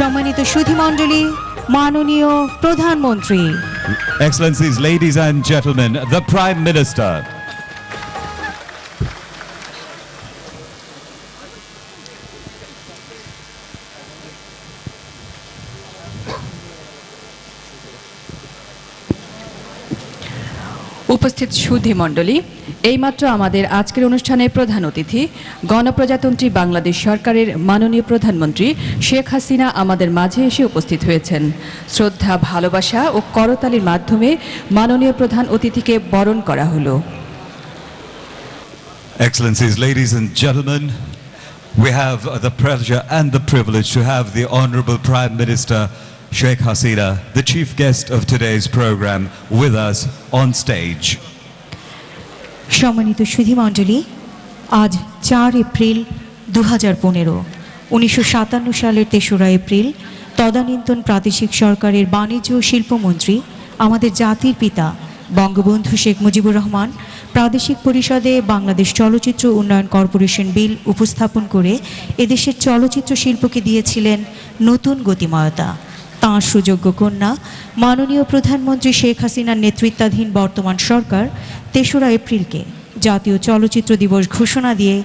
সম্মানিত সুধীমণ্ডলী, মাননীয় প্রধানমন্ত্রী, Excellencies, ladies and gentlemen, the Prime Minister. উপস্থিত সুধীমণ্ডলী, এইমাত্র আমাদের আজকের অনুষ্ঠানের প্রধান অতিথি গণপ্রজাতন্ত্রী বাংলাদেশ সরকারের মাননীয় প্রধানমন্ত্রী শেখ হাসিনা আমাদের মাঝে এসে উপস্থিত হয়েছেন। শ্রদ্ধা, ভালোবাসা ও করতালির মাধ্যমে মাননীয় প্রধান অতিথিকে বরণ করা হলো। Excellencies, ladies and gentlemen, we have the pleasure and the privilege to have the Honorable Prime Minister Sheikh Hasina, the chief guest of today's program, with us on stage. সম্মানিত সুধীমণ্ডলী, আজ 4 এপ্রিল 2015, 1957 সালের 3রা এপ্রিল তদানীন্তন প্রাদেশিক সরকারের বাণিজ্য ও শিল্পমন্ত্রী, আমাদের জাতির পিতা বঙ্গবন্ধু শেখ মুজিবুর রহমান প্রাদেশিক পরিষদে বাংলাদেশ চলচ্চিত্র উন্নয়ন কর্পোরেশন বিল উপস্থাপন করে এদেশের চলচ্চিত্র শিল্পকে দিয়েছিলেন নতুন গতিময়তা। তাঁর সুযোগ্য কন্যা মাননীয় প্রধানমন্ত্রী শেখ হাসিনার নেতৃত্বাধীন বর্তমান সরকার 3রা এপ্রিলকে জাতীয় চলচ্চিত্র দিবস ঘোষণা দিয়ে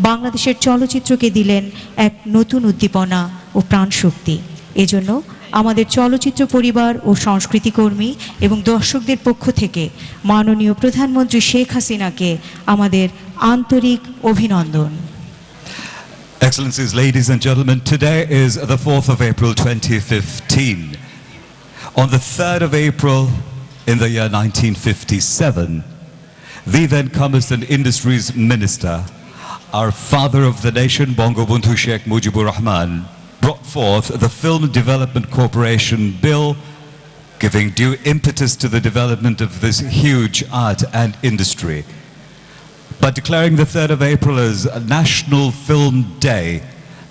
বাংলাদেশের চলচ্চিত্রকে দিলেন এক নতুন উদ্দীপনা ও প্রাণশক্তি। এজন্য আমাদের চলচ্চিত্র পরিবার ও সংস্কৃতি কর্মী এবং দর্শকদের পক্ষ থেকে মাননীয় প্রধানমন্ত্রী শেখ হাসিনাকে আমাদের আন্তরিক অভিনন্দন। Excellencies, ladies and gentlemen, today is the 4th of April 2015. On the 3rd of April in the year 1957, the then Commerce and Industries Minister, our father of the nation, Bangabandhu Sheikh Mujibur Rahman, brought forth the Film Development Corporation Bill, giving due impetus to the development of this huge art and industry. By declaring the 3rd of April as a National Film Day,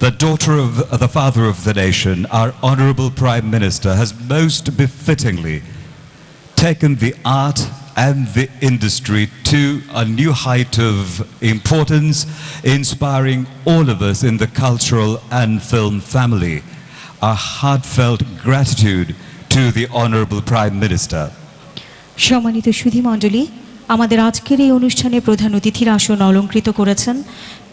the daughter of the father of the nation, our Honourable Prime Minister, has most befittingly taken the art and the industry to a new height of importance, inspiring all of us in the cultural and film family. Our heartfelt gratitude to the Honourable Prime Minister. সম্মানিত সুধীমণ্ডলী, আমাদের আজকের এই অনুষ্ঠানে প্রধান অতিথির আসন অলঙ্কৃত করেছেন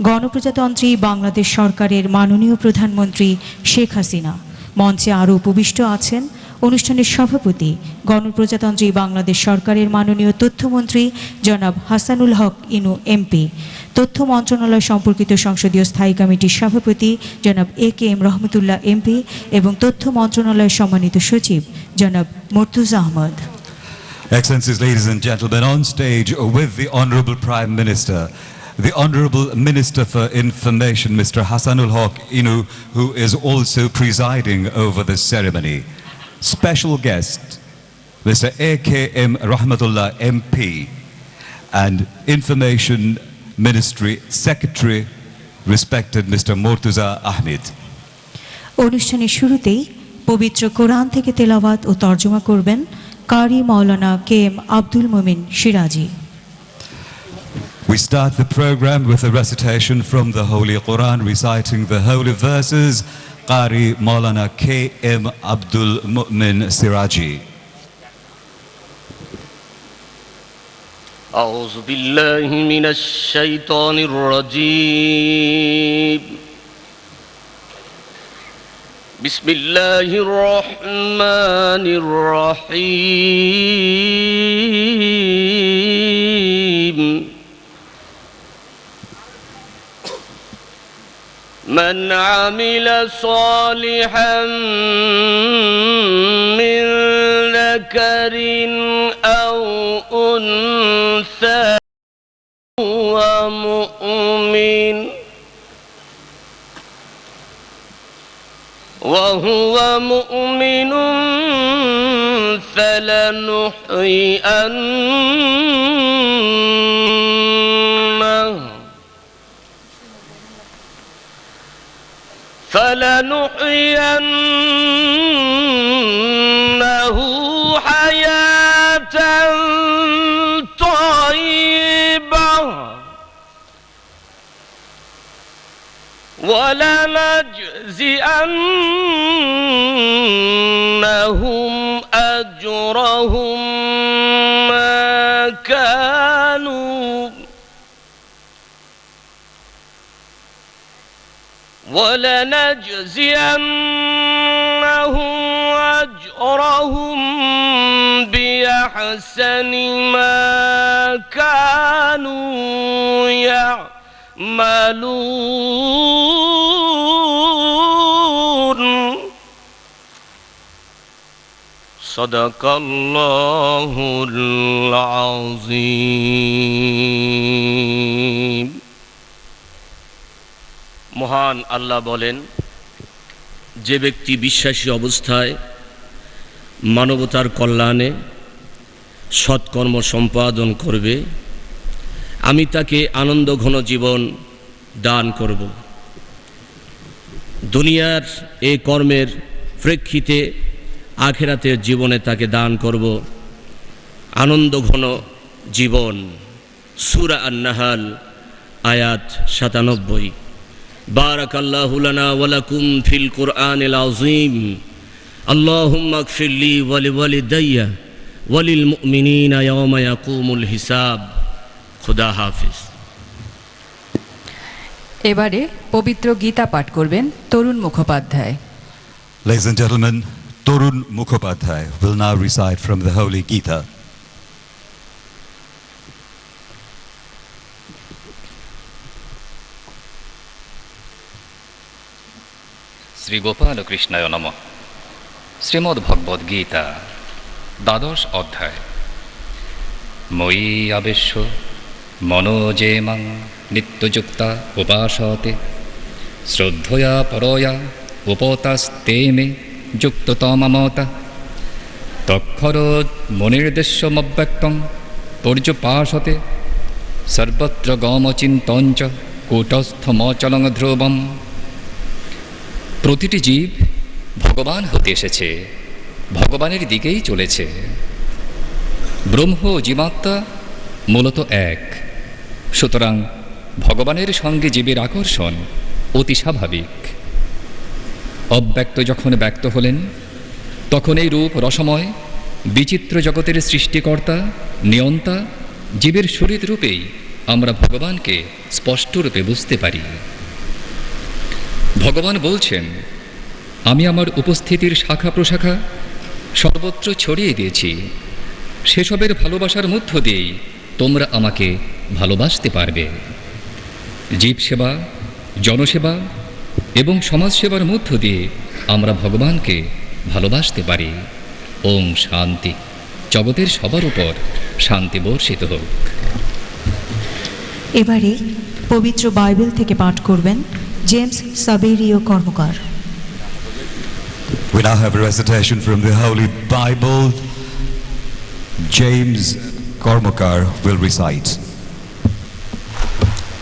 গণপ্রজাতন্ত্রী বাংলাদেশ সরকারের মাননীয় প্রধানমন্ত্রী শেখ হাসিনা। মঞ্চে আরও উপবিষ্ট আছেন অনুষ্ঠানের সভাপতি গণপ্রজাতন্ত্রী বাংলাদেশ সরকারের মাননীয় তথ্যমন্ত্রী জনাব হাসানুল হক ইনু এমপি, তথ্য মন্ত্রণালয় সম্পর্কিত সংসদীয় স্থায়ী কমিটির সভাপতি জনাব AKM রহমতুল্লাহ এমপি এবং তথ্য মন্ত্রণালয়ের সম্মানিত সচিব জনাব Murtuza Ahmad. Excellencies, ladies and gentlemen, on stage with the Honourable Prime Minister, the Honourable Minister for Information, Mr. Hasanul Haq Inu, who is also presiding over this ceremony. Special guest, Mr. AKM Rahmatullah MP, and Information Ministry Secretary, respected Mr. Murtuza Ahmed. অনুষ্ঠানের শুরুতেই পবিত্র কোরআন থেকে তেলাওয়াত ও তর্জমা করবেন কারি মাওলানা KM Abdul মোমিন সিরাজি। We start the program with a recitation from the Holy Quran, reciting the holy verses. Qari Maulana KM Abdul Mu'min Siraji. أعوذ بالله من الشيطان الرجيم. بسم الله الرحمن الرحيم. من عمل صالحا من ذكر أو أنثى وهو مؤمن فلنحيينه حياة طيبة ولنجزئنهم أجرهم ما كانوا أجرهم بأحسن ما كانوا يعملون صدق الله العظيم মহান আল্লাহ বলেন, যে ব্যক্তি বিশ্বাসী অবস্থায় মানবতার কল্যাণে সৎকর্ম সম্পাদন করবে, আমি তাকে আনন্দঘন জীবন দান করব। দুনিয়ার এই কর্মের প্রেক্ষিতে আখিরাতের জীবনে তাকে দান করব আনন্দঘন জীবন। সূরা আন-নাহল আয়াত ৯৭। বারাকাল্লাহু লানা ওয়া লাকুম ফিল কুরআনিল আযীম। আল্লাহুম্মা ইগফিরলি ওয়া লিওয়ালিদাইয়া ওয়া লিল মুমিনিনা ইয়াওমা ইয়াকুমুল হিসাব। খুদা হাফেজ। এবারে পবিত্র গীতা পাঠ করবেন তরুণ Mukhopadhyay. Ladies and gentlemen, Torun Mukhopadhyay will now recite from the Holy Gita. Shri Gopal কৃষ্ণায় নমঃ। শ্রীমদ্ ভগবদ গীতা দ্বাদশ অধ্যায়। ময়ি আবেশ্য মনোজেমাং নিত্যযুক্তা উপাসতে শ্রদ্ধয়া পরয়া উপতাস্তে মে যুক্ততমমতা তক্ষর মনির্দেশ্যমব্যক্তং পর্যুপাসতে সর্বত্র গমচিন্তঞ্চ কূটস্থমচলং ধ্রুবম। প্রতিটি জীব ভগবান হতে এসেছে, ভগবানের দিকেই চলেছে। ব্রহ্ম ও জীবাত্মা মূলত এক, সুতরাং ভগবানের সঙ্গে জীবের আকর্ষণ অতি স্বাভাবিক। অব্যক্ত যখন ব্যক্ত হলেন, তখন এই রূপ রসময় বিচিত্র জগতের সৃষ্টিকর্তা নিয়ন্তা জীবের শরীর রূপেই আমরা ভগবানকে স্পষ্টরূপে বুঝতে পারি। ভগবান বলছেন, আমি আমার উপস্থিতির শাখা প্রশাখা সর্বত্র ছড়িয়ে দিয়েছি, সেসবের ভালোবাসার মধ্য দিয়েই তোমরা আমাকে ভালোবাসতে পারবে। জীব সেবা, জনসেবা এবং সমাজসেবার মধ্য দিয়ে আমরা ভগবানকে ভালোবাসতে পারি। ওম শান্তি। জগতের সবার উপর শান্তি বর্ষিত হোক। এবারে পবিত্র বাইবেল থেকে পাঠ করবেন James Saverio Karmakar. We now have a recitation from the Holy Bible. James Kormokar will recite.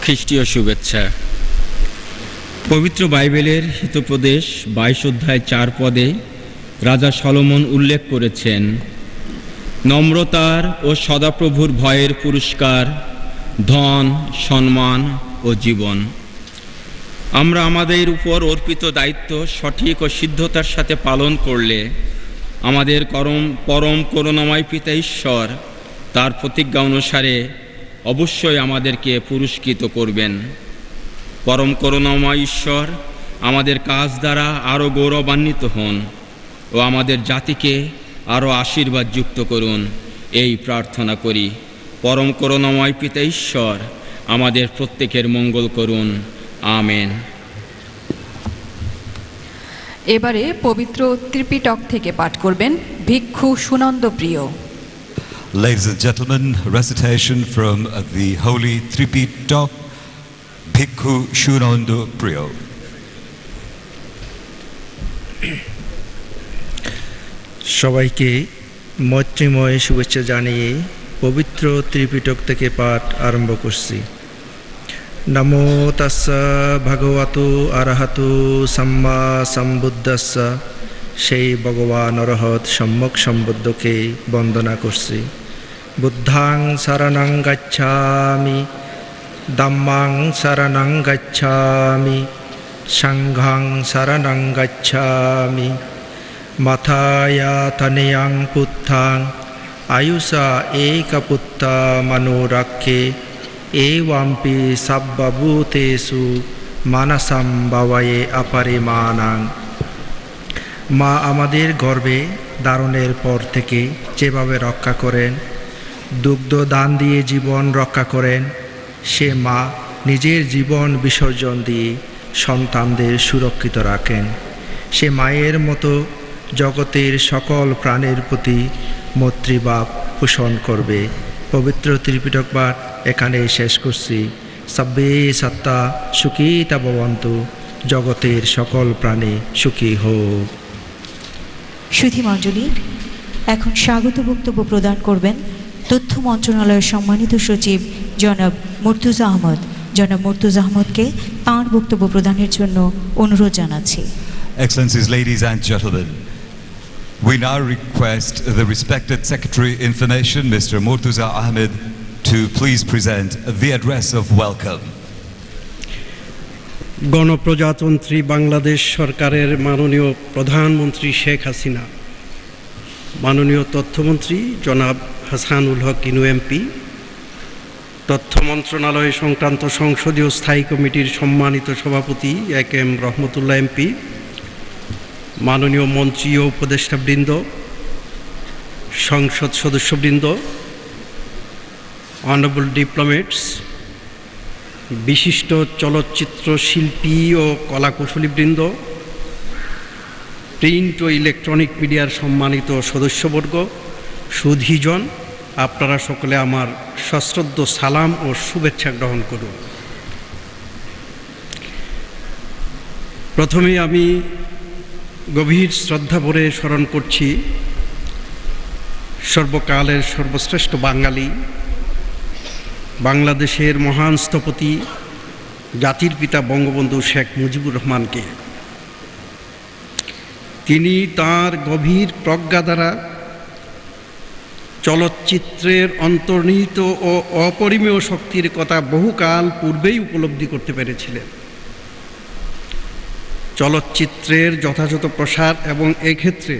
খ্রিস্টীয় শুভেচ্ছা। পবিত্র বাইবেলের হিতোপদেশ ২২ অধ্যায় ৪ পদে রাজা সলোমন উল্লেখ করেছেন, নম্রতার ও সদাপ্রভুর ভয়ের পুরস্কার ধন, সম্মান ও জীবন। আমরা আমাদের উপর অর্পিত দায়িত্ব সঠিক ও সিদ্ধতার সাথে পালন করলে আমাদের পরম করুণাময় পিতা ঈশ্বর তার প্রতিজ্ঞা অনুসারে অবশ্যই আমাদেরকে পুরস্কৃত করবেন। পরম করুণাময় ঈশ্বর আমাদের কাজ দ্বারা আরও গৌরবান্বিত হন ও আমাদের জাতিকে আরও আশীর্বাদ যুক্ত করুন, এই প্রার্থনা করি। পরম করুণাময় পিতা ঈশ্বর আমাদের প্রত্যেকের মঙ্গল করুন। আমেন। এবারে পবিত্র ত্রিপিটক থেকে পাঠ করবেন ভিক্ষু সুনন্দ প্রিয়। Ladies and gentlemen, recitation from the Holy Tripitak, Bhikkhu Shunanda Priyo. সবাইকে মৈত্রীময় শুভেচ্ছা জানিয়ে পবিত্র ত্রিপিটক থেকে পাঠ আরম্ভ করছি। নমো তাস্সা ভগবতো আরহাতো সাম্মা সম্বুদ্ধাস্স। সেই ভগবান অরহৎ সম্যক সম্বুদ্ধকে বন্দনা করছি। বুদ্ধাং শরণং গচ্ছামি, ধম্মাং শরণং গচ্ছামি, সংঘং শরণং গচ্ছামি মাথায়া তনয়াং পুত্থাং আয়ুষা একপুত্তা মনোরক্ষে এওয়াম্পি সব্বভূতেষু মানসম ভবয়ে অপরিমাণাং। মা আমাদের গর্ভে ধারণের পর থেকে যেভাবে রক্ষা করেন, দুগ্ধ দান দিয়ে জীবন রক্ষা করেন, সে মা নিজের জীবন বিসর্জন দিয়ে সন্তানদের সুরক্ষিত রাখেন। সে মায়ের মতো জগতের সকল প্রাণের প্রতি মৈত্রীভাব পোষণ করবে। পবিত্র ত্রিপিটক পাঠ এখানেই শেষ করছি। সব্বে সত্তা সুখিতা ভবন্তু, জগতের সকল প্রাণী সুখী হোক। সুধীমণ্ডলী, এখন স্বাগত বক্তব্য প্রদান করবেন তথ্য মন্ত্রণালয়ের সম্মানিত সচিব জনাব মুর্তুজা আহমদ। জনাব মুর্তুজা আহমদকে তাঁর বক্তব্য প্রদানের জন্য অনুরোধ জানাচ্ছি। Excellencies, ladies and gentlemen, we now request the respected Secretary Information, Mr. Murtuza Ahmed, to please present the address of welcome. গণপ্রজাতন্ত্রী বাংলাদেশ সরকারের মাননীয় প্রধানমন্ত্রী শেখ হাসিনা, মাননীয় তথ্যমন্ত্রী জনাব হাসানুল হক ইনু এমপি, তথ্য মন্ত্রণালয় সংক্রান্ত সংসদীয় স্থায়ী কমিটির সম্মানিত সভাপতি এম রহমতুল্লাহ এমপি, মাননীয় মন্ত্রী ও উপদেষ্টাবৃন্দ, সংসদ সদস্যবৃন্দ, অনারেবল ডিপ্লোমেটস, বিশিষ্ট চলচ্চিত্র শিল্পী ও কলাকুশলীবৃন্দ, প্রিন্ট ও ইলেকট্রনিক মিডিয়ার সম্মানিত সদস্যবর্গ, সুধীজন, আপনারা সকলে আমার সশ্রদ্ধ সালাম ও শুভেচ্ছা গ্রহণ করুন। প্রথমে আমি গভীর শ্রদ্ধা ভরে স্মরণ করছি সর্বকালের সর্বশ্রেষ্ঠ বাঙালি, বাংলাদেশের মহান স্থপতি, জাতির পিতা বঙ্গবন্ধু শেখ মুজিবুর রহমানকে। তিনি তাঁর গভীর প্রজ্ঞা দ্বারা চলচ্চিত্রের অন্তর্নিহিত ও অপরিমেয় শক্তির কথা বহুকাল পূর্বেই উপলব্ধি করতে পেরেছিলেন। চলচ্চিত্রের যথাযথ প্রসার এবং এক্ষেত্রে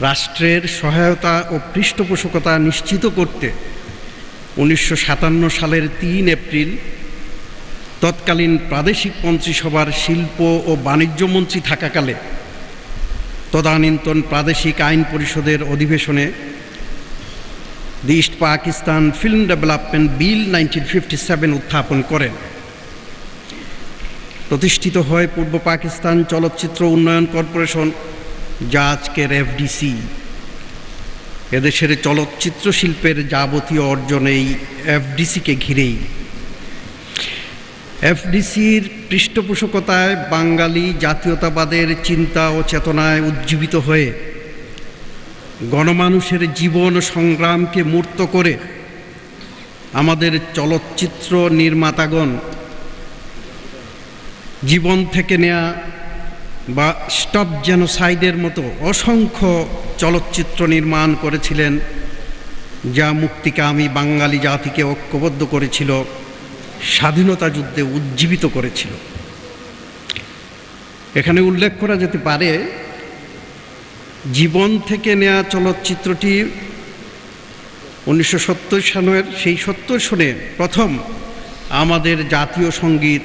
রাষ্ট্রের সহায়তা ও পৃষ্ঠপোষকতা নিশ্চিত করতে 1957 সালের 3 এপ্রিল তৎকালীন প্রাদেশিক মন্ত্রিসভার শিল্প ও বাণিজ্য মন্ত্রী থাকাকালে তদানীন্তন প্রাদেশিক আইন পরিষদের অধিবেশনে দি ইস্ট পাকিস্তান ফিল্ম ডেভেলপমেন্ট বিল 1957 উত্থাপন করেন। প্রতিষ্ঠিত হয় পূর্ব পাকিস্তান চলচ্চিত্র উন্নয়ন কর্পোরেশন, যা আজকের এফডিসি। এদেশের চলচ্চিত্র শিল্পের যাবতীয় অর্জন এই এফডিসিকে ঘিরেই। এফডিসির পৃষ্ঠপোষকতায় বাঙালি জাতীয়তাবাদের চিন্তা ও চেতনায় উজ্জীবিত হয়ে গণমানুষের জীবন সংগ্রামকে মূর্ত করে আমাদের চলচ্চিত্র নির্মাতাগণ জীবন থেকে নেয়া বা স্টপ জেনোসাইডের মতো অসংখ্য চলচ্চিত্র নির্মাণ করেছিলেন, যা মুক্তিকামী বাঙালি জাতিকে ঐক্যবদ্ধ করেছিল, স্বাধীনতা যুদ্ধে উজ্জীবিত করেছিল। এখানে উল্লেখ করা যেতে পারে, জীবন থেকে নেয়া চলচ্চিত্রটি 1970 সালের সেই 70 সনে প্রথম আমাদের জাতীয় সঙ্গীত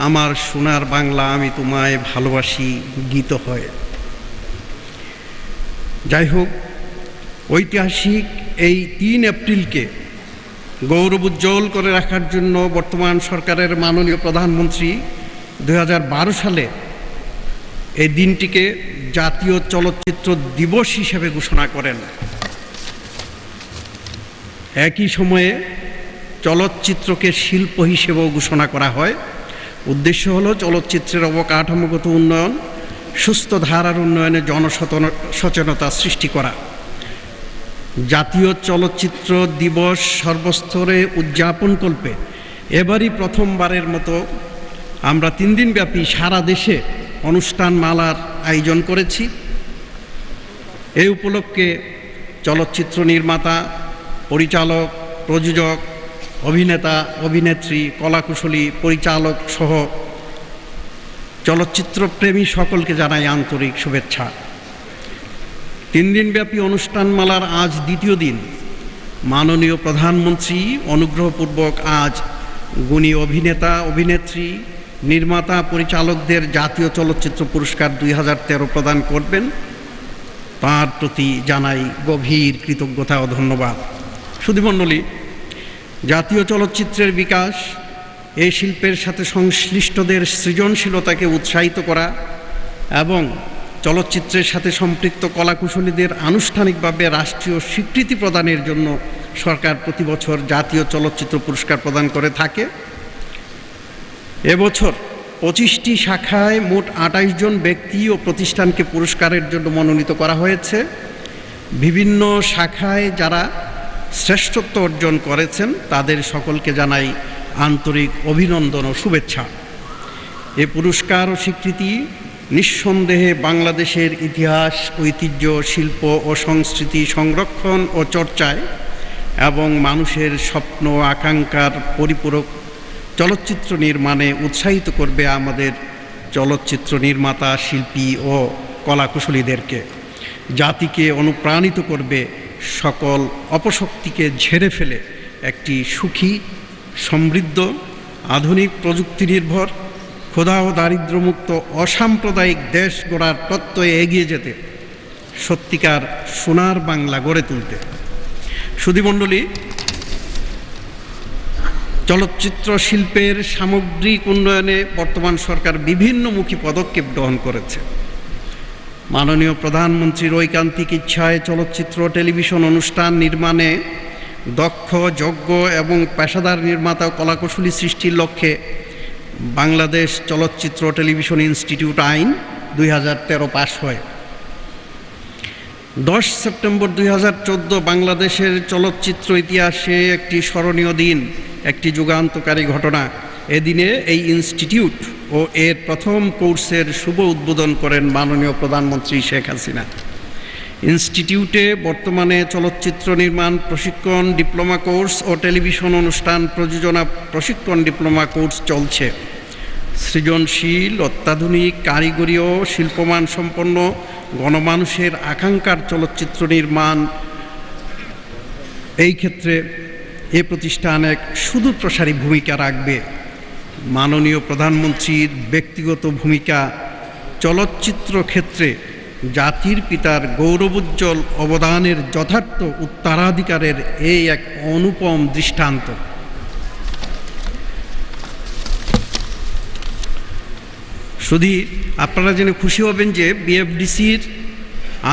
আমার সোনার বাংলা আমি তোমায় ভালোবাসি গীত হয়। যাই হোক, ঐতিহাসিক এই 3 এপ্রিলকে গৌরবোজ্জ্বল করে রাখার জন্য বর্তমান সরকারের মাননীয় প্রধানমন্ত্রী 2012 সালে এই দিনটিকে জাতীয় চলচ্চিত্র দিবস হিসেবে ঘোষণা করেন। একই সময়ে চলচ্চিত্রকে শিল্প হিসেবেও ঘোষণা করা হয়। উদ্দেশ্য হলো চলচ্চিত্রের অবকাঠামোগত উন্নয়ন, সুস্থ ধারার উন্নয়নে জনসচেতনতা সৃষ্টি করা। জাতীয় চলচ্চিত্র দিবস সর্বস্তরে উদযাপনকল্পে এবারই প্রথমবারের মতো আমরা 3 দিনব্যাপী সারা দেশে অনুষ্ঠানমালার আয়োজন করেছি। এই উপলক্ষে চলচ্চিত্র নির্মাতা, পরিচালক, প্রযোজক, অভিনেতা, অভিনেত্রী, কলাকুশলী, পরিচালক সহ চলচ্চিত্র প্রেমী সকলকে জানাই আন্তরিক শুভেচ্ছা। 3 দিনব্যাপী অনুষ্ঠানমালার আজ দ্বিতীয় দিন। মাননীয় প্রধানমন্ত্রী অনুগ্রহপূর্বক আজ গুণী অভিনেতা, অভিনেত্রী, নির্মাতা, পরিচালকদের জাতীয় চলচ্চিত্র পুরস্কার 2013 প্রদান করবেন। তার প্রতি জানাই গভীর কৃতজ্ঞতা ও ধন্যবাদ। সুধীমণ্ডলী, জাতীয় চলচ্চিত্রের বিকাশ, এই শিল্পের সাথে সংশ্লিষ্টদের সৃজনশীলতাকে উৎসাহিত করা এবং চলচ্চিত্রের সাথে সম্পৃক্ত কলাকুশলীদের আনুষ্ঠানিকভাবে রাষ্ট্রীয় স্বীকৃতি প্রদানের জন্য সরকার প্রতি বছর জাতীয় চলচ্চিত্র পুরস্কার প্রদান করে থাকে। এবছর 25টি শাখায় মোট 28 জন ব্যক্তি ও প্রতিষ্ঠানকে পুরস্কারের জন্য মনোনীত করা হয়েছে। বিভিন্ন শাখায় যারা শ্রেষ্ঠত্ব অর্জন করেছেন তাদের সকলকে জানাই আন্তরিক অভিনন্দন ও শুভেচ্ছা। এ পুরস্কার ও স্বীকৃতি নিঃসন্দেহে বাংলাদেশের ইতিহাস, ঐতিহ্য, শিল্প ও সংস্কৃতি সংরক্ষণ ও চর্চায় এবং মানুষের স্বপ্ন আকাঙ্ক্ষার পরিপূরক চলচ্চিত্র নির্মাণে উৎসাহিত করবে আমাদের চলচ্চিত্র নির্মাতা, শিল্পী ও কলাকুশলীদেরকে। জাতিকে অনুপ্রাণিত করবে সকল অপশক্তিকে ঝেড়ে ফেলে একটি সুখী, সমৃদ্ধ, আধুনিক প্রযুক্তি নির্ভর, ক্ষুধা ও দারিদ্র্যমুক্ত অসাম্প্রদায়িক দেশ গড়ার প্রত্যয়ে এগিয়ে যেতে, সত্যিকার সোনার বাংলা গড়ে তুলতে। সুধীমণ্ডলী, চলচ্চিত্র শিল্পের সামগ্রিক উন্নয়নে বর্তমান সরকার বিভিন্নমুখী পদক্ষেপ গ্রহণ করেছে। মাননীয় প্রধানমন্ত্রীর ঐকান্তিক ইচ্ছায় চলচ্চিত্র টেলিভিশন অনুষ্ঠান নির্মাণে দক্ষ, যোগ্য এবং পেশাদার নির্মাতা ও কলাকুশলী সৃষ্টির লক্ষ্যে বাংলাদেশ চলচ্চিত্র টেলিভিশন ইনস্টিটিউট আইন 2013 পাশ হয়। 10 সেপ্টেম্বর 2014 বাংলাদেশের চলচ্চিত্র ইতিহাসে একটি স্মরণীয় দিন, একটি যুগান্তকারী ঘটনা। এদিনে এই ইনস্টিটিউট ও এর প্রথম কোর্সের শুভ উদ্বোধন করেন মাননীয় প্রধানমন্ত্রী শেখ হাসিনা। ইনস্টিটিউটে বর্তমানে চলচ্চিত্র নির্মাণ প্রশিক্ষণ ডিপ্লোমা কোর্স ও টেলিভিশন অনুষ্ঠান প্রযোজনা প্রশিক্ষণ ডিপ্লোমা কোর্স চলছে। সৃজনশীল, অত্যাধুনিক, কারিগরি ও শিল্পমান সম্পন্ন গণমানুষের আকাঙ্ক্ষার চলচ্চিত্র নির্মাণ, এই ক্ষেত্রে এ প্রতিষ্ঠান এক সুদূরপ্রসারী ভূমিকা রাখবে। মাননীয় প্রধানমন্ত্রীর ব্যক্তিগত ভূমিকা চলচ্চিত্র ক্ষেত্রে জাতির পিতার গৌরবোজ্জ্বল অবদানের যথার্থ উত্তরাধিকারের এই এক অনুপম দৃষ্টান্ত। শুধু আপনারা জেনে খুশি হবেন যে বিএফডিসির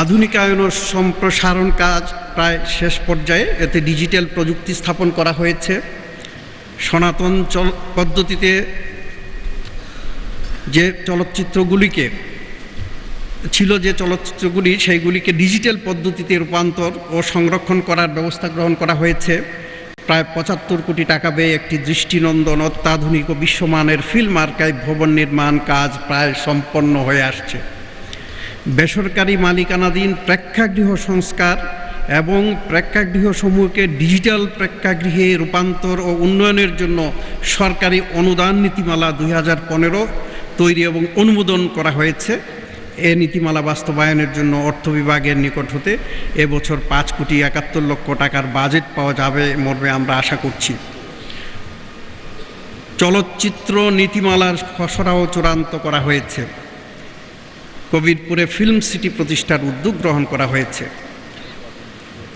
আধুনিকায়ন ও সম্প্রসারণ কাজ প্রায় শেষ পর্যায়ে। এতে ডিজিটাল প্রযুক্তি স্থাপন করা হয়েছে। সনাতন পদ্ধতিতে যে চলচ্চিত্রগুলিকে সেইগুলিকে ডিজিটাল পদ্ধতিতে রূপান্তর ও সংরক্ষণ করার ব্যবস্থা গ্রহণ করা হয়েছে। প্রায় 75 কোটি টাকা ব্যয়ে একটি দৃষ্টিনন্দন, অত্যাধুনিক ও বিশ্বমানের ফিল্ম আর্কাইভ ভবন নির্মাণ কাজ প্রায় সম্পন্ন হয়ে আসছে। বেসরকারি মালিকানাধীন প্রেক্ষাগৃহ সংস্কার এবং প্রেক্ষাগৃহসমূহকে ডিজিটাল প্রেক্ষাগৃহে রূপান্তর ও উন্নয়নের জন্য সরকারি অনুদান নীতিমালা 2015 তৈরি এবং অনুমোদন করা হয়েছে। এ নীতিমালা বাস্তবায়নের জন্য অর্থ বিভাগের নিকট হতে এবছর 5,71,00,000 টাকার বাজেট পাওয়া যাবে মর্মে আমরা আশা করছি। চলচ্চিত্র নীতিমালার খসড়াও চূড়ান্ত করা হয়েছে। কবিরপুরে ফিল্ম সিটি প্রতিষ্ঠার উদ্যোগ গ্রহণ করা হয়েছে।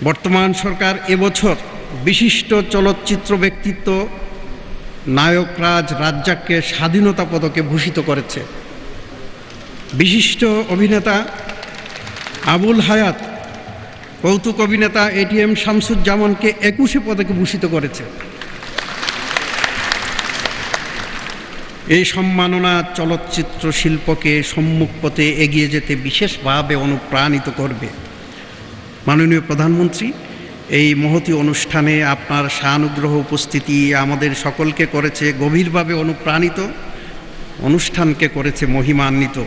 বর্তমান সরকার এবছর বিশিষ্ট চলচ্চিত্র ব্যক্তিত্ব নায়করাজ রাজ্জাককে স্বাধীনতা পদকে ভূষিত করেছে। বিশিষ্ট অভিনেতা আবুল হায়াত, কৌতুক অভিনেতা এটিএম শামসুজ্জামানকে 21 পদকে ভূষিত করেছে। এই সম্মাননা চলচ্চিত্র শিল্পকে সম্মুখ পথে এগিয়ে যেতে বিশেষভাবে অনুপ্রাণিত করবে। মাননীয় প্রধানমন্ত্রী, এই মহতী অনুষ্ঠানে আপনার সানুগ্রহ উপস্থিতি আমাদের সকলকে করেছে গভীরভাবে অনুপ্রাণিত, অনুষ্ঠানকে করেছে মহিমান্বিত।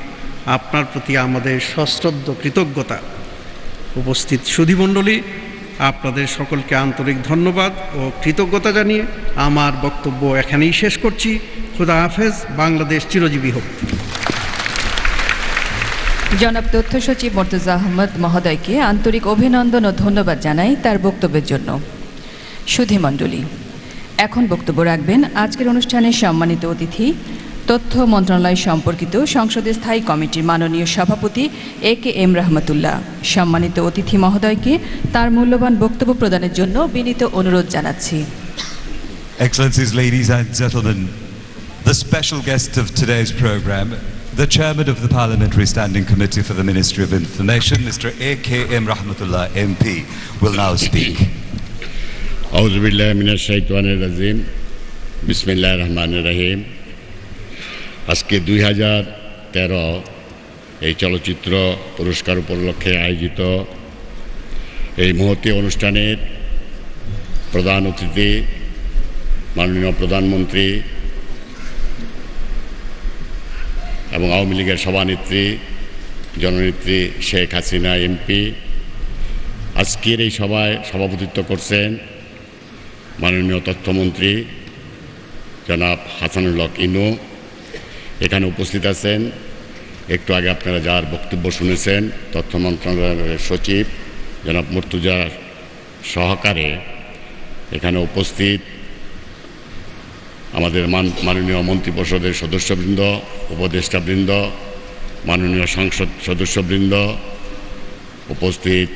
আপনার প্রতি আমাদের সশ্রদ্ধ কৃতজ্ঞতা। উপস্থিত সুধীমণ্ডলী, আপনাদের সকলকে আন্তরিক ধন্যবাদ ও কৃতজ্ঞতা জানিয়ে আমার বক্তব্য এখানেই শেষ করছি। খুদা হাফেজ। বাংলাদেশ চিরজীবী হোক। জনাব তথ্য সচিব মর্তুজা আহমদ মহোদয়কে আন্তরিক অভিনন্দন ও ধন্যবাদ জানাই তার বক্তব্যের জন্য। সুধীমণ্ডলী, এখন বক্তব্য রাখবেন আজকের অনুষ্ঠানের সম্মানিত অতিথি, তথ্য মন্ত্রণালয় সম্পর্কিত সংসদের স্থায়ী কমিটির মাননীয় সভাপতি AKM রহমতুল্লাহ। সম্মানিত অতিথি মহোদয়কে তার মূল্যবান বক্তব্য প্রদানের জন্য বিনীত অনুরোধ জানাচ্ছি। Excellencies, ladies and gentlemen, the special guest of today's program, the chairman of the Parliamentary Standing Committee for the Ministry of Information, Mr. AKM Rahmatullah MP, will now speak. আউযুবিল্লাহি মিনাশ শাইতানির রাজিম। বিসমিল্লাহির রহমানির রহিম। আজকে 2013 এই চলচ্চিত্র পুরস্কার উপলক্ষে আয়োজিত এই মহতী অনুষ্ঠানের প্রধান অতিথি মাননীয় প্রধানমন্ত্রী এবং আওয়ামী লীগের সভানেত্রী জননেত্রী শেখ হাসিনা এমপি, আজকের এই সভায় সভাপতিত্ব করছেন মাননীয় তথ্যমন্ত্রী জনাব হাসানুল হক ইনু। এখানে উপস্থিত আছেন একটু আগে আপনারা যার বক্তব্য শুনেছেন তথ্য মন্ত্রণালয়ের সচিব জনাব মর্তুজা সহকারে এখানে উপস্থিত আমাদের মাননীয় মন্ত্রিপরিষদের সদস্যবৃন্দ, উপদেষ্টাবৃন্দ, মাননীয় সংসদ সদস্যবৃন্দ, উপস্থিত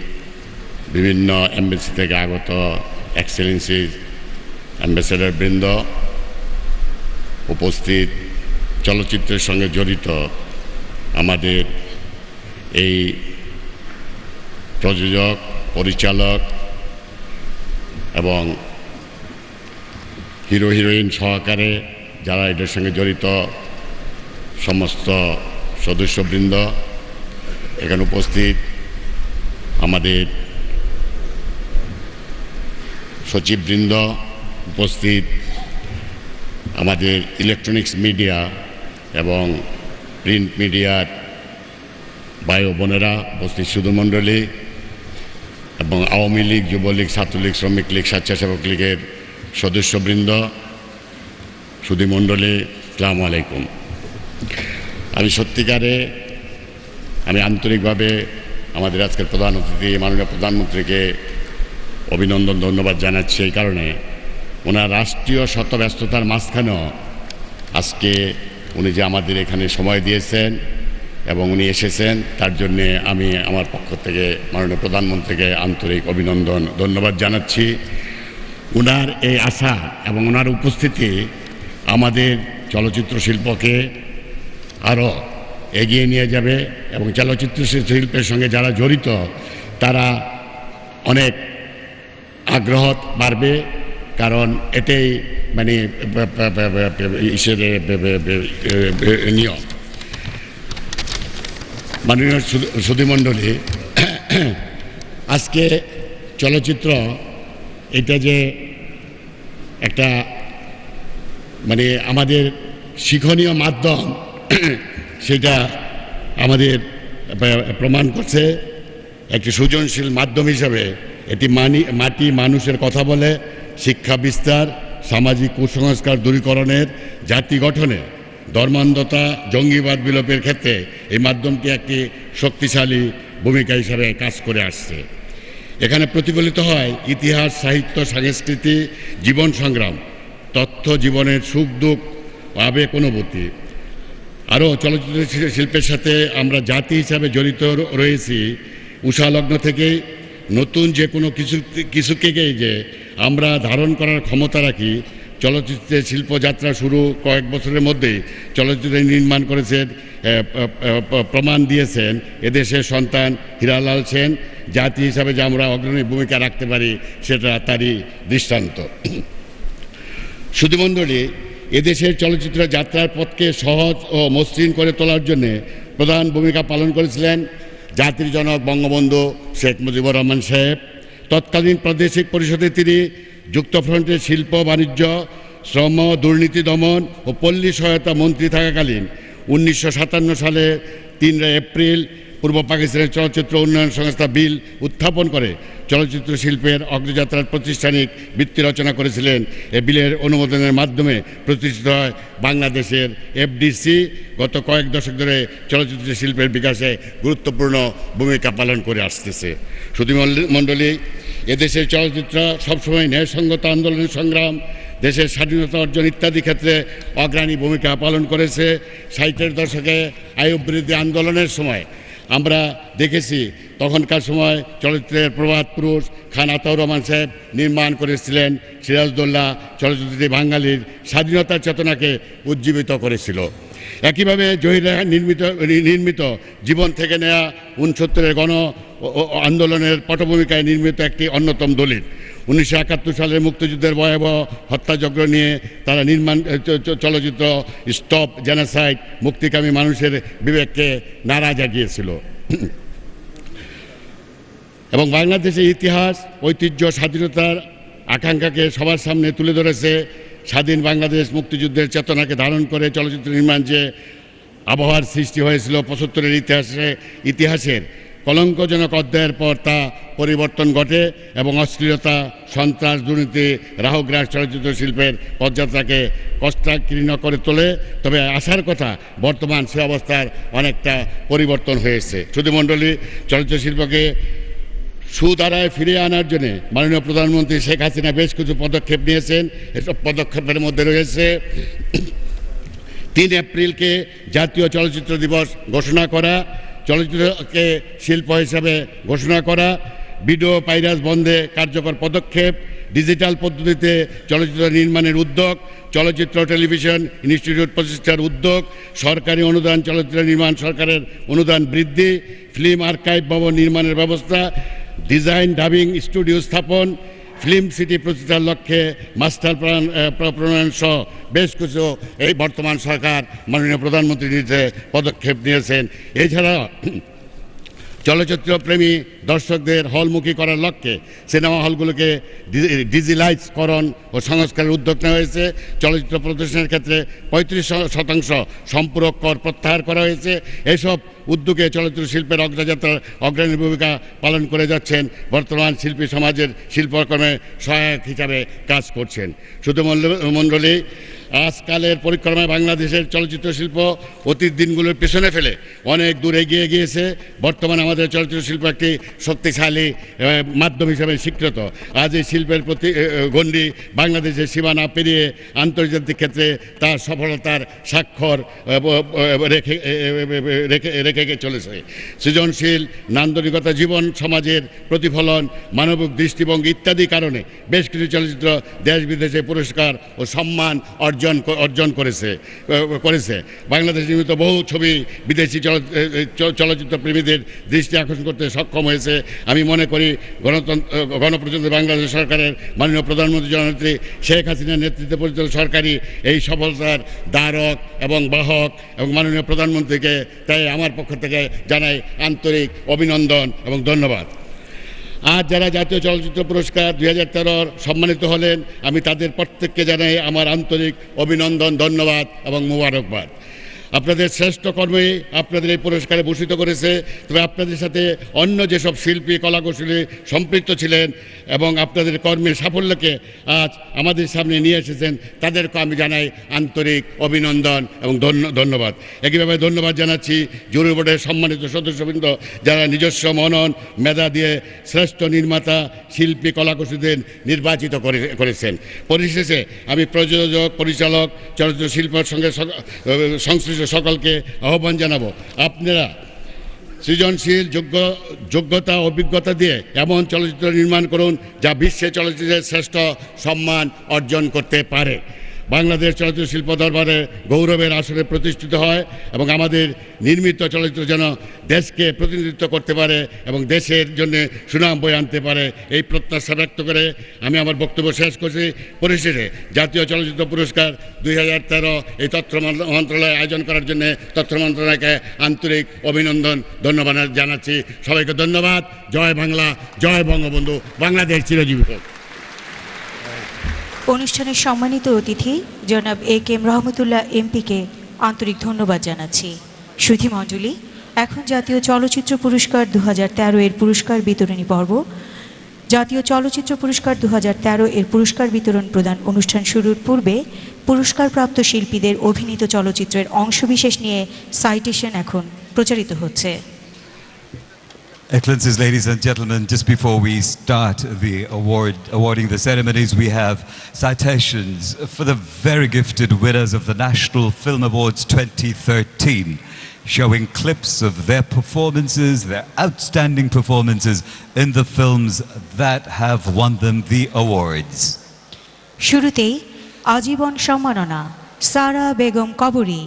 বিভিন্ন এমবেসি থেকে আগত এক্সেলেন্সি অ্যাম্বাসেডর বৃন্দ, উপস্থিত চলচ্চিত্রের সঙ্গে জড়িত আমাদের এই প্রযোজক, পরিচালক এবং হিরো হিরোইন সহকারে যারা এটার সঙ্গে জড়িত সমস্ত সদস্যবৃন্দ, এখানে উপস্থিত আমাদের সচিববৃন্দ, উপস্থিত আমাদের ইলেকট্রনিক্স মিডিয়া এবং প্রিন্ট মিডিয়ার ভাই ও বোনেরা, উপস্থিত সুধীমণ্ডলী এবং আওয়ামী লীগ, যুবলীগ, ছাত্রলীগ, শ্রমিক লীগ, স্বেচ্ছাসেবক লীগের সদস্যবৃন্দ, সুধীমণ্ডলী, আসসালামু আলাইকুম। আমি আন্তরিকভাবে আমাদের আজকের প্রধান অতিথি মাননীয় প্রধানমন্ত্রীকে অভিনন্দন, ধন্যবাদ জানাচ্ছি এই কারণে ওনার রাষ্ট্রীয় শত ব্যস্ততার মাঝখানেও আজকে উনি যে আমাদের এখানে সময় দিয়েছেন এবং উনি এসেছেন তার জন্যে আমি আমার পক্ষ থেকে মাননীয় প্রধানমন্ত্রীকে আন্তরিক অভিনন্দন, ধন্যবাদ জানাচ্ছি। ওনার এই আশা এবং ওনার উপস্থিতি আমাদের চলচ্চিত্র শিল্পকে আরও এগিয়ে নিয়ে যাবে এবং চলচ্চিত্র শিল্পের সঙ্গে যারা জড়িত তারা অনেক আগ্রহ বাড়বে, কারণ এটাই মানে নিয়ম। মাননীয় সুধীমণ্ডলী, আজকে চলচ্চিত্র এটা যে একটা মানে আমাদের শিক্ষণীয় মাধ্যম সেটা আমাদের প্রমাণ করছে। একটি সৃজনশীল মাধ্যম হিসাবে এটি মাটি মানুষের কথা বলে, শিক্ষা বিস্তার, সামাজিক কুসংস্কার দূরীকরণের, জাতি গঠনে, ধর্মান্ধতা, জঙ্গিবাদ বিলোপের ক্ষেত্রে এই মাধ্যমটি একটি শক্তিশালী ভূমিকা হিসাবে কাজ করে আসছে। এখানে প্রতিফলিত হয় ইতিহাস, সাহিত্য, সংস্কৃতি, জীবন সংগ্রাম, তথ্য, জীবনের সুখ দুঃখ, আবেগ, অনুভূতি। আরও চলচ্চিত্র শিল্পের সাথে আমরা জাতি হিসাবে জড়িত রয়েছি উষালগ্ন থেকেই। নতুন যে কোনো কিছুকে যে আমরা ধারণ করার ক্ষমতা রাখি। চলচ্চিত্রের শিল্পযাত্রা শুরু কয়েক বছরের মধ্যেই চলচ্চিত্র নির্মাণ করেছেন, প্রমাণ দিয়েছেন এদেশের সন্তান হীরালাল সেন। জাতি হিসাবে যে আমরা অগ্রণী ভূমিকা রাখতে পারি সেটা তারই দৃষ্টান্ত। সুধীমণ্ডলী, এদেশের চলচ্চিত্র যাত্রার পথকে সহজ ও মসৃণ করে তোলার জন্য প্রধান ভূমিকা পালন করেছিলেন জাতির জনক বঙ্গবন্ধু শেখ মুজিবুর রহমান সাহেব। তৎকালীন প্রাদেশিক পরিষদে তিনি যুক্তফ্রন্টের শিল্প, বাণিজ্য, শ্রম, দুর্নীতি দমন ও পল্লী সহায়তা মন্ত্রী থাকাকালীন 1957 সালে 3 এপ্রিল পূর্ব পাকিস্তানের চলচ্চিত্র উন্নয়ন সংস্থা বিল উত্থাপন করে চলচ্চিত্র শিল্পের অগ্রযাত্রার প্রাতিষ্ঠানিক ভিত্তি রচনা করেছিলেন। এ বিলের অনুমোদনের মাধ্যমে প্রতিষ্ঠিত হয় বাংলাদেশের এফডিসি। গত কয়েক দশক ধরে চলচ্চিত্র শিল্পের বিকাশে গুরুত্বপূর্ণ ভূমিকা পালন করে আসতেছে। সুধীমণ্ডলী, এদেশের চলচ্চিত্র সবসময় ন্যায়সঙ্গত আন্দোলন সংগ্রাম, দেশের স্বাধীনতা অর্জন ইত্যাদি ক্ষেত্রে অগ্রণী ভূমিকা পালন করেছে। 60-এর দশকে আয়ু বৃদ্ধি আন্দোলনের সময় আমরা দেখেছি, তখনকার সময় চলচ্চিত্রের প্রবাদ পুরুষ খান আতাউর রহমান সাহেব নির্মাণ করেছিলেন সিরাজদৌল্লা। চলচ্চিত্রটি বাঙালির স্বাধীনতার চেতনাকে উজ্জীবিত করেছিল। একইভাবে জহির রায়হান নির্মিত জীবন থেকে নেয়া 69-এর গণ আন্দোলনের পটভূমিকায় নির্মিত একটি অন্যতম দলিল। 1971 সালের মুক্তিযুদ্ধের ভয়াবহ হত্যাযজ্ঞ নিয়ে তারা চলচ্চিত্র স্টপ জেনোসাইড মুক্তিকামী মানুষের বিবেককে নাড়া জাগিয়েছিল এবং বাংলাদেশের ইতিহাস, ঐতিহ্য, স্বাধীনতার আকাঙ্ক্ষাকে সবার সামনে তুলে ধরেছে। স্বাধীন বাংলাদেশ মুক্তিযুদ্ধের চেতনাকে ধারণ করে চলচ্চিত্র নির্মাণ যে আবহাওয়ার সৃষ্টি হয়েছিল 75-এর ইতিহাসের কলঙ্কজনক অধ্যায়ের পর তা পরিবর্তন ঘটে এবং অশ্লীলতা, সন্ত্রাস, দুর্নীতি, রাহুগ্রাস চলচ্চিত্র শিল্পের পদযাত্রাকে কষ্টাকীর্ণ করে তোলে। তবে আসার কথা, বর্তমান সে অবস্থার অনেকটা পরিবর্তন হয়েছে। সুধীমণ্ডলী, চলচ্চিত্র শিল্পকে সুধারায় ফিরিয়ে আনার জন্য মাননীয় প্রধানমন্ত্রী শেখ হাসিনা বেশ কিছু পদক্ষেপ নিয়েছেন। এসব পদক্ষেপের মধ্যে রয়েছে 3 এপ্রিলকে জাতীয় চলচ্চিত্র দিবস ঘোষণা করা, চলচ্চিত্রকে শিল্প হিসাবে ঘোষণা করা, ভিডিও পাইরেসি বন্ধে কার্যকর পদক্ষেপ, ডিজিটাল পদ্ধতিতে চলচ্চিত্র নির্মাণের উদ্যোগ, চলচ্চিত্র টেলিভিশন ইনস্টিটিউট প্রতিষ্ঠার উদ্যোগ, সরকারি অনুদান চলচ্চিত্র নির্মাণ সরকারের অনুদান বৃদ্ধি, ফিল্ম আর্কাইভ ভবন নির্মাণের ব্যবস্থা, ডিজাইন ডাবিং স্টুডিও স্থাপন, ফিল্ম সিটি প্রতিষ্ঠার লক্ষ্যে মাস্টার প্ল্যান প্রণয়ন সহ বেশ কিছু এই বর্তমান সরকার মাননীয় প্রধানমন্ত্রীর নির্দেশে পদক্ষেপ নিয়েছেন। এছাড়া চলচ্চিত্র প্রেমী দর্শকদের হলমুখী করার লক্ষ্যে সিনেমা হলগুলোকে ডিজিটালাইজকরণ ও সংস্কারের উদ্যোগ নেওয়া হয়েছে। চলচ্চিত্র প্রদর্শনের ক্ষেত্রে 35% সম্পূরক কর প্রত্যাহার করা হয়েছে। এসব উদ্যোগে চলচ্চিত্র শিল্পের অগ্রযাত্রার অগ্রণী ভূমিকা পালন করে যাচ্ছেন বর্তমান শিল্পী সমাজের শিল্পকর্মে সহায়ক হিসাবে কাজ করছেন। সুধীমণ্ডলী, আজকালের পরিক্রমায় বাংলাদেশের চলচ্চিত্র শিল্প অতীত দিনগুলোর পেছনে ফেলে অনেক দূর এগিয়ে গিয়েছে। বর্তমানে আমাদের চলচ্চিত্র শিল্প একটি শক্তিশালী মাধ্যম হিসাবে স্বীকৃত। আজ এই শিল্পের প্রতি গণ্ডি বাংলাদেশের সীমানা পেরিয়ে আন্তর্জাতিক ক্ষেত্রে তার সফলতার স্বাক্ষর রেখে চলেছে। সৃজনশীল, নান্দনিকতা, জীবন সমাজের প্রতিফলন, মানবিক দৃষ্টিভঙ্গি ইত্যাদি কারণে বেশ কিছু চলচ্চিত্র দেশ বিদেশে পুরস্কার ও সম্মান অর্জন করেছে। বাংলাদেশ নির্মিত বহু ছবি বিদেশি চলচ্চিত্র প্রেমীদের দৃষ্টি আকর্ষণ করতে সক্ষম হয়েছে। আমি মনে করি গণপ্রজাতন্ত্রী বাংলাদেশ সরকারের মাননীয় প্রধানমন্ত্রী জননেত্রী শেখ হাসিনার নেতৃত্বে পরিচালিত সরকারি এই সফলতার ধারক এবং বাহক এবং মাননীয় প্রধানমন্ত্রীকে তাই আমার পক্ষ থেকে জানাই আন্তরিক অভিনন্দন এবং ধন্যবাদ। আজ যারা জাতীয় চলচ্চিত্র পুরস্কার 2013 সম্মানিত হলেন, আমি তাদের প্রত্যেককে জানাই আমার আন্তরিক অভিনন্দন, ধন্যবাদ এবং মোবারকবাদ। আপনাদের শ্রেষ্ঠ কর্মে আপনাদের এই পুরস্কারে ভূষিত করেছে। তবে আপনাদের সাথে অন্য যেসব শিল্পী, কলাকুশলী সম্পৃক্ত ছিলেন এবং আপনাদের কর্মের সাফল্যকে আজ আমাদের সামনে নিয়ে এসেছেন, তাদেরকে আমি জানাই আন্তরিক অভিনন্দন এবং ধন্যবাদ। একইভাবে ধন্যবাদ জানাচ্ছি জুরি বোর্ডের সম্মানিত সদস্যবৃন্দ, যারা নিজস্ব মনন মেধা দিয়ে শ্রেষ্ঠ নির্মাতা, শিল্পী, কলাকুশলীদের নির্বাচিত করেছেন। পরিশেষে আমি প্রযোজক, পরিচালক, চলচ্চিত্র শিল্পের সঙ্গে সংশ্লিষ্ট সকলকে আহ্বান জানাবো, আপনারা সৃজনশীল যোগ্যতা, অভিজ্ঞতা দিয়ে এমন চলচ্চিত্র নির্মাণ করুন যা বিশ্বে চলচ্চিত্রের শ্রেষ্ঠ সম্মান অর্জন করতে পারে। বাংলাদেশ চলচ্চিত্র শিল্প দরবারে গৌরবের আসরে প্রতিষ্ঠিত হয় এবং আমাদের নির্মিত চলচ্চিত্র যেন দেশকে প্রতিনিধিত্ব করতে পারে এবং দেশের জন্য সুনাম বয়ে আনতে পারে, এই প্রত্যাশা ব্যক্ত করে আমি আমার বক্তব্য শেষ করছি। পরিশেষে জাতীয় চলচ্চিত্র পুরস্কার 2013 এই তথ্য মন্ত্রণালয় আয়োজন করার জন্য তথ্য মন্ত্রণালয়কে আন্তরিক অভিনন্দন, ধন্যবাদ জানাচ্ছি। সবাইকে ধন্যবাদ। জয় বাংলা, জয় বঙ্গবন্ধু, বাংলাদেশ চিরজীবী হোক। অনুষ্ঠানের সম্মানিত অতিথি জনাব AK রহমতুল্লাহ MP কে আন্তরিক ধন্যবাদ জানাচ্ছি। সুধীমণ্ডলী, এখন জাতীয় চলচ্চিত্র পুরস্কার 2013 এর পুরস্কার বিতরণী পর্ব। জাতীয় চলচ্চিত্র পুরস্কার 2013 এর পুরস্কার বিতরণ প্রদান অনুষ্ঠান শুরুর পূর্বে পুরস্কারপ্রাপ্ত শিল্পীদের অভিনীত চলচ্চিত্রের অংশবিশেষ নিয়ে সাইটেশন এখন প্রচারিত হচ্ছে। Excellencies, ladies and gentlemen, just before we start the awarding the ceremonies, we have citations for the very gifted winners of the National Film Awards 2013, showing clips of their performances, their outstanding performances in the films that have won them the awards. শুরুতেই আজীবন সম্মাননা সারা বেগম কবরী।